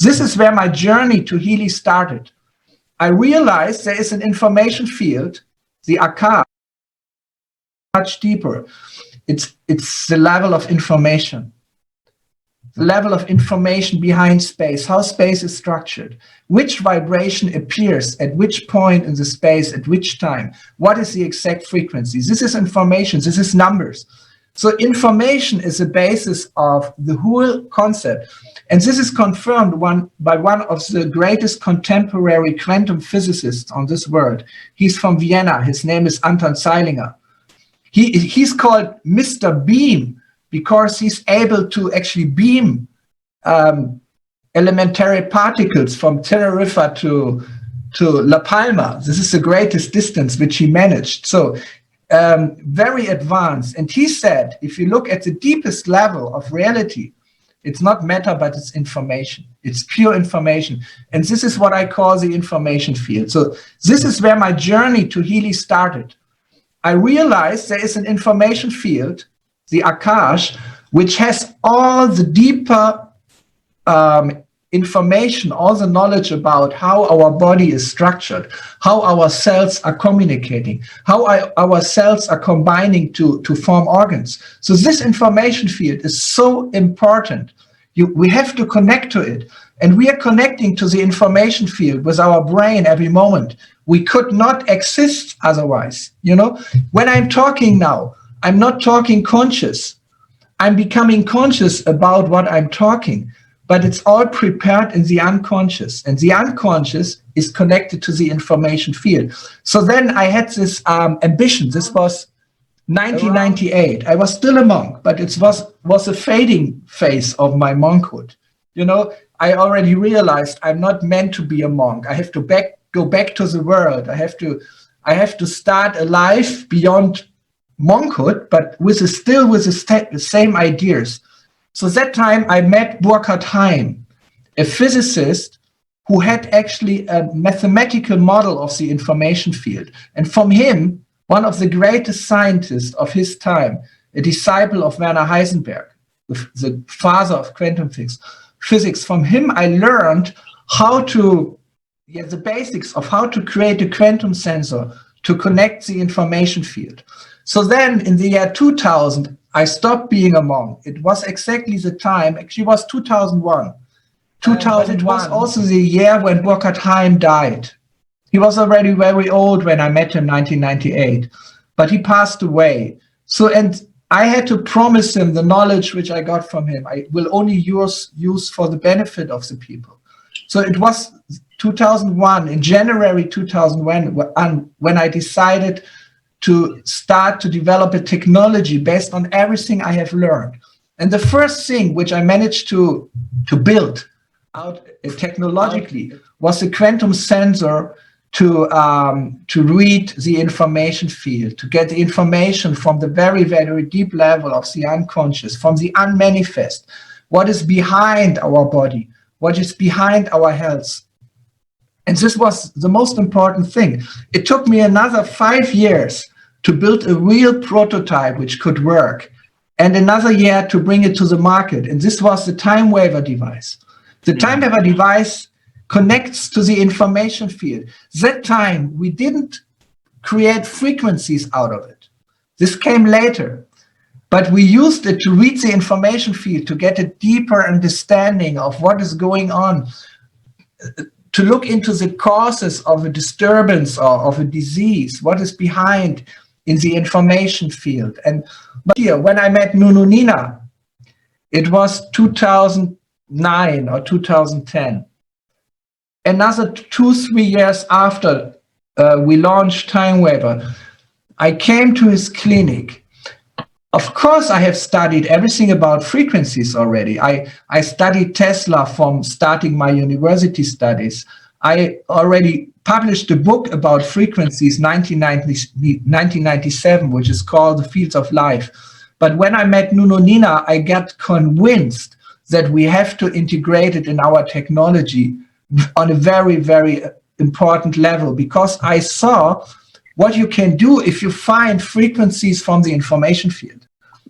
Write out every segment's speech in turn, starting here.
This is where my journey to Healy started. I realized there is an information field, the Akash, much deeper. It's the level of information. The level of information behind space, how space is structured, which vibration appears at which point in the space, at which time, what is the exact frequency. This is information, this is numbers. So information is the basis of the whole concept. And this is confirmed by one of the greatest contemporary quantum physicists on this world. He's from Vienna, his name is Anton Zeilinger. He's called Mr. Beam, because he's able to actually beam elementary particles from Tenerife to La Palma. This is the greatest distance which he managed. So very advanced. And he said, if you look at the deepest level of reality, it's not matter, but it's information. It's pure information. And this is what I call the information field. So this is where my journey to Healy started. I realized there is an information field, the Akash, which has all the deeper information, all the knowledge about how our body is structured, how our cells are communicating, how our cells are combining to form organs. So this information field is so important. We have to connect to it. And we are connecting to the information field with our brain every moment. We could not exist otherwise. You know, when I'm talking now, I'm not talking conscious. I'm becoming conscious about what I'm talking, but it's all prepared in the unconscious, and the unconscious is connected to the information field. So then I had this ambition. This was 1998. I was still a monk, but it was a fading phase of my monkhood. You know, I already realized I'm not meant to be a monk. I have to go back to the world. I have to start a life beyond monkhood, but still with the same ideas. So that time I met 𝗙𝗪𝗪𝗏, a physicist who had actually a mathematical model of the information field. And from him, one of the greatest scientists of his time, a disciple of Werner Heisenberg, the father of quantum physics, from him I learned how to, the basics of how to create a quantum sensor to connect the information field. So then in the year 2000, I stopped being a monk. It was exactly the time, actually it was 2001. 2001 was also the year when 𝗙𝗪𝗪𝗏 died. He was already very old when I met him in 1998, but he passed away. So, and I had to promise him the knowledge which I got from him, I will only use for the benefit of the people. So it was 2001, in January 2001, when I decided to start to develop a technology based on everything I have learned. And the first thing which I managed to build out technologically was a quantum sensor to read the information field, to get the information from the very, very deep level of the unconscious, from the unmanifest, what is behind our body, what is behind our health. And this was the most important thing. It took me another 5 years to build a real prototype which could work, and another year to bring it to the market. And this was the time waiver device. The time waiver device connects to the information field. That time, we didn't create frequencies out of it. This came later. But we used it to read the information field, to get a deeper understanding of what is going on, to look into the causes of a disturbance or of a disease, what is behind in the information field. But here, when I met Nunu Nina, it was 2009 or 2010. Another 2-3 years after we launched Time Waiver, I came to his clinic. Of course, I have studied everything about frequencies already. I studied Tesla from starting my university studies. I already published a book about frequencies, 1997, which is called The Fields of Life. But when I met Nunu Nina, I got convinced that we have to integrate it in our technology on a very, very important level, because I saw what you can do if you find frequencies from the information field.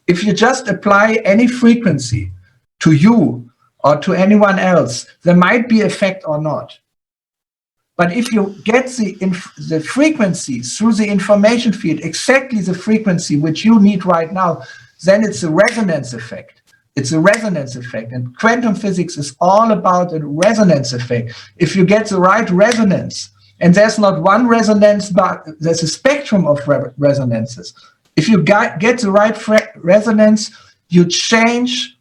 If you just apply any frequency to you or to anyone else, there might be effect or not. But if you get the frequency through the information field, exactly the frequency which you need right now, then it's a resonance effect. It's a resonance effect. And quantum physics is all about a resonance effect. If you get the right resonance, and there's not one resonance, but there's a spectrum of resonances. If you get the right resonance, you change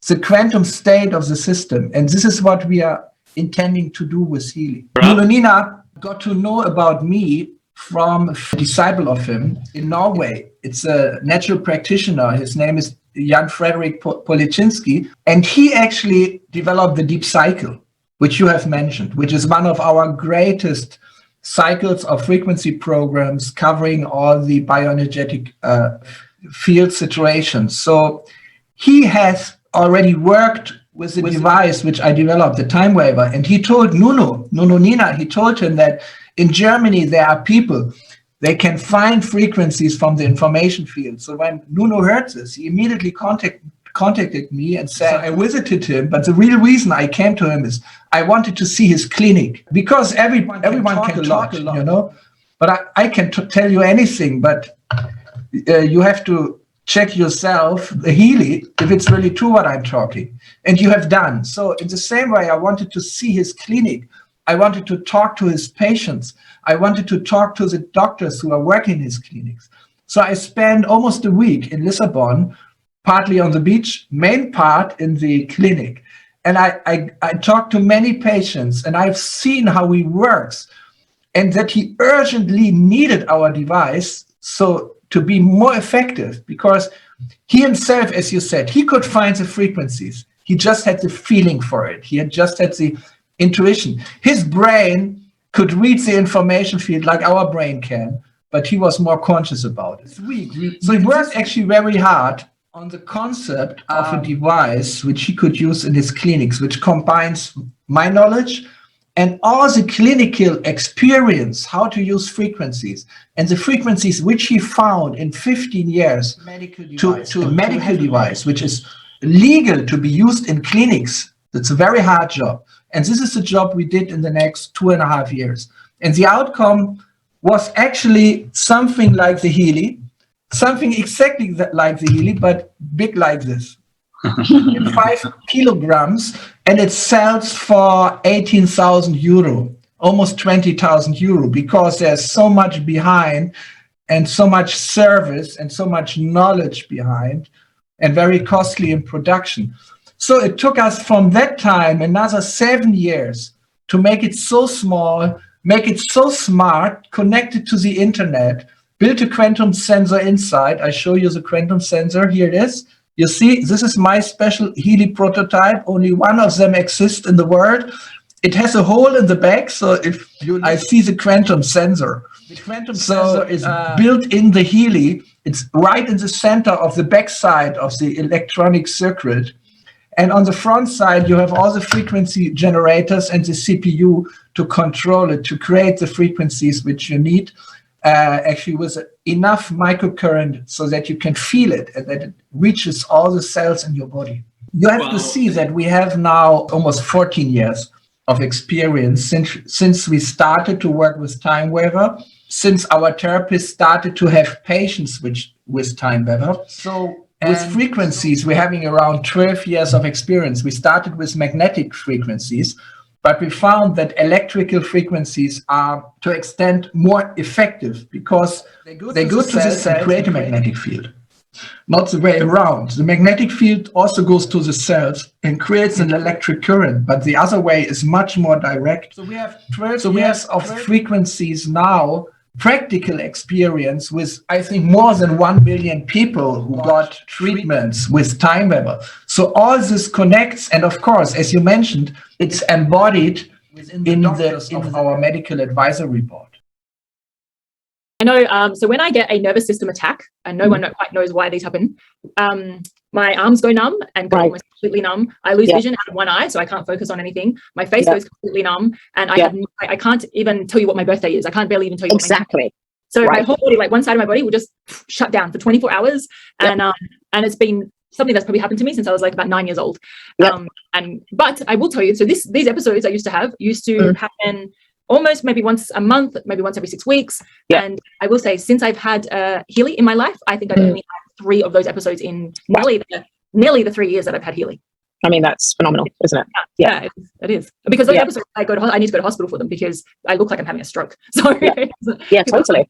the quantum state of the system. And this is what we are intending to do with Healy. Nina got to know about me from a disciple of him in Norway. It's a natural practitioner. His name is 𝗪𝗛𝗪𝗔𝗪𝗓, and he actually developed the deep cycle, which you have mentioned, which is one of our greatest cycles of frequency programs covering all the bioenergetic field situations. So he has already worked with the device which I developed, the time waver, and he told Nina, he told him that in Germany there are people, they can find frequencies from the information field. So when Nuno heard this, he immediately contacted me and said, I visited him, but the real reason I came to him is I wanted to see his clinic, because everyone can talk a lot, you know, but I can tell you anything, but you have to check yourself, the Healy, if it's really true what I'm talking, and you have done. So in the same way, I wanted to see his clinic. I wanted to talk to his patients. I wanted to talk to the doctors who are working in his clinics. So I spent almost a week in Lisbon, partly on the beach, main part in the clinic. And I talked to many patients, and I've seen how he works, and that he urgently needed our device so to be more effective, because he himself, as you said, he could find the frequencies. He just had the feeling for it. He had just had the intuition. His brain could read the information field like our brain can, but he was more conscious about it. So he worked actually very hard on the concept of a device which he could use in his clinics, which combines my knowledge and all the clinical experience, how to use frequencies, and the frequencies which he found in 15 years to a medical device, which is legal to be used in clinics. That's a very hard job. And this is the job we did in the next 2.5 years. And the outcome was actually something like the Healy, something exactly like the Healy, but big like this. In 5 kilograms, and it sells for 18,000 euro, almost 20,000 euro, because there's so much behind and so much service and so much knowledge behind, and very costly in production. So it took us from that time another 7 years to make it so small, make it so smart, connected to the internet, build a quantum sensor inside. I show you the quantum sensor. Here it is. You see, this is my special Healy prototype. Only one of them exists in the world. It has a hole in the back, so if I see the quantum sensor. The quantum sensor is built in the Healy. It's right in the center of the back side of the electronic circuit. And on the front side, you have all the frequency generators and the CPU to control it, to create the frequencies which you need. Actually with enough microcurrent so that you can feel it and that it reaches all the cells in your body. You have to see that we have now almost 14 years of experience since we started to work with time waver, since our therapists started to have patients with time waver. So with frequencies, we're having around 12 years of experience. We started with magnetic frequencies, but we found that electrical frequencies are, to extent, more effective because they go to the cells and create a magnetic field, not the way around. The magnetic field also goes to the cells and creates an electric current, but the other way is much more direct. So we have 12 years of frequencies now, practical experience with, I think, more than 1 billion people who got treatments with time waver. So all this connects, and of course, as you mentioned, it's embodied in our medical advisory board. I know, so when I get a nervous system attack, and no one quite knows why these happen, my arms go numb and go almost completely numb. I lose vision out of one eye, so I can't focus on anything. My face goes completely numb, and I can't even tell you what my birthday is. I can't barely even tell you exactly. So my whole body, like one side of my body, will just shut down for 24 hours, and it's been something that's probably happened to me since I was like about 9 years old. Yep. But I will tell you, so these episodes I used to have happen almost maybe once a month, maybe once every 6 weeks. Yep. And I will say, since I've had Healy in my life, I think I've only had 3 of those episodes in nearly the 3 years that I've had Healy. I mean, that's phenomenal, isn't it? Yeah, it is. Because those episodes, I need to go to hospital for them because I look like I'm having a stroke. So yeah, totally.